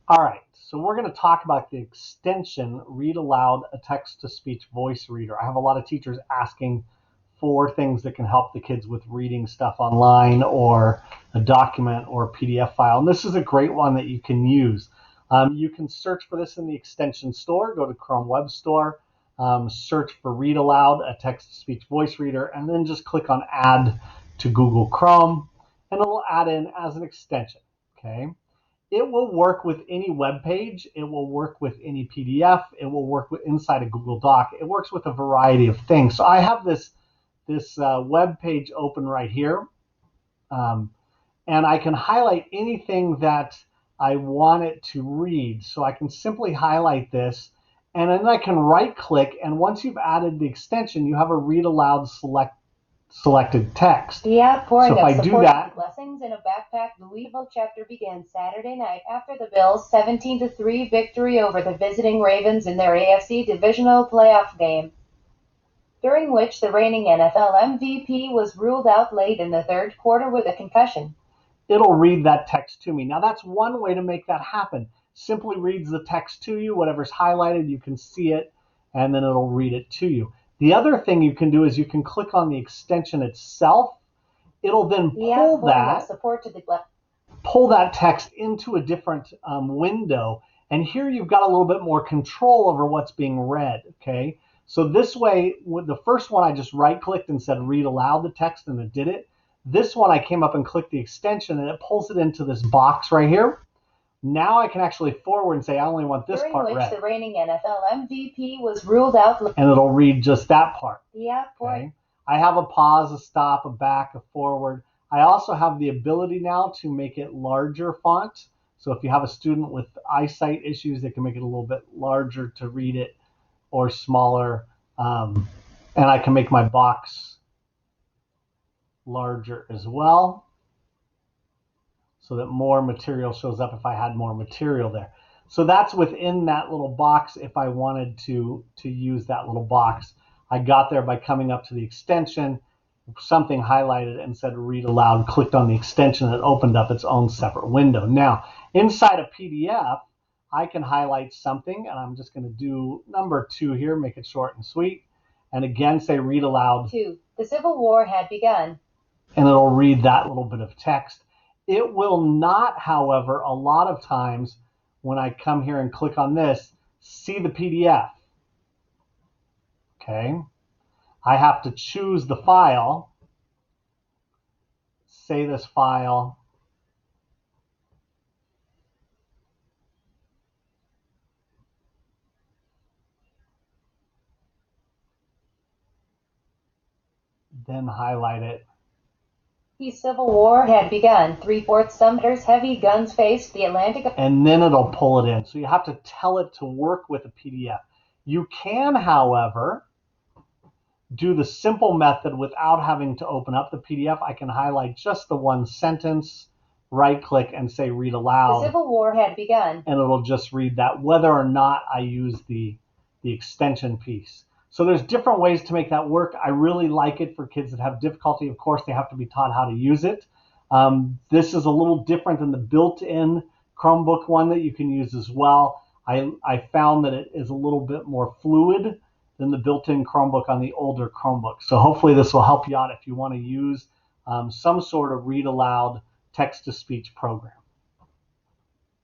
All right, so we're going to talk about the extension Read Aloud, a text-to-speech voice reader. I have a lot of teachers asking for things that can help the kids with reading stuff online or a document or a PDF file. And this is a great one that you can use. You can search for this in the extension store, go to Chrome Web Store, search for Read Aloud, a text-to-speech voice reader, and then just click on Add to Google Chrome, and it'll add in as an extension, okay? It will work with any web page. It will work with any PDF. It will work with inside a Google Doc. It works with a variety of things. So I have this web page open right here, and I can highlight anything that I want it to read. So I can simply highlight this, and then I can right-click. And once you've added the extension, you have a Read Aloud selected text. The outpouring So if of I do support that, and blessings in a backpack Louisville chapter began Saturday night after the Bills' 17-3 victory over the visiting Ravens in their AFC divisional playoff game, during which the reigning NFL MVP was ruled out late in the third quarter with a concussion. it'll read that text to me. Now that's one way to make that happen. Simply reads the text to you, whatever's highlighted, you can see it, and then it'll read it to you. The other thing you can do is you can click on the extension itself. It'll then pull that text into a different window. And here you've got a little bit more control over what's being read, okay? So this way, with the first one, I just right-clicked and said read aloud the text, and it did it. This one, I came up and clicked the extension, and it pulls it into this box right here. Now I can actually forward and say, I only want this part read. During which the reigning NFL MVP was ruled out. And it'll read just that part. Yeah, okay? I have a pause, a stop, a back, a forward. I also have the ability now to make it larger font. So if you have a student with eyesight issues, they can make it a little bit larger to read it, or smaller. And I can make my box larger as well, so that more material shows up if I had more material there. So that's within that little box if I wanted to use that little box. I got there by coming up to the extension, something highlighted and said read aloud, clicked on the extension, and it opened up its own separate window. Now, inside a PDF, I can highlight something, and I'm just going to do number 2 here, make it short and sweet, and again say read aloud. 2. The Civil War had begun. And it'll read that little bit of text. It will not, however, a lot of times when I come here and click on this, see the PDF. Okay. I have to choose the file, say this file, then highlight it. The Civil War had begun. 3/4 Sumter's heavy guns faced the Atlantic. And then it'll pull it in. So you have to tell it to work with a PDF. You can, however, do the simple method without having to open up the PDF. I can highlight just the one sentence, right-click, and say read aloud. The Civil War had begun. And it'll just read that, whether or not I use the extension piece. So there's different ways to make that work. I really like it for kids that have difficulty. Of course, they have to be taught how to use it. This is a little different than the built-in Chromebook one that you can use as well. I found that it is a little bit more fluid than the built-in Chromebook on the older Chromebook. So hopefully this will help you out if you want to use some sort of read aloud text-to-speech program.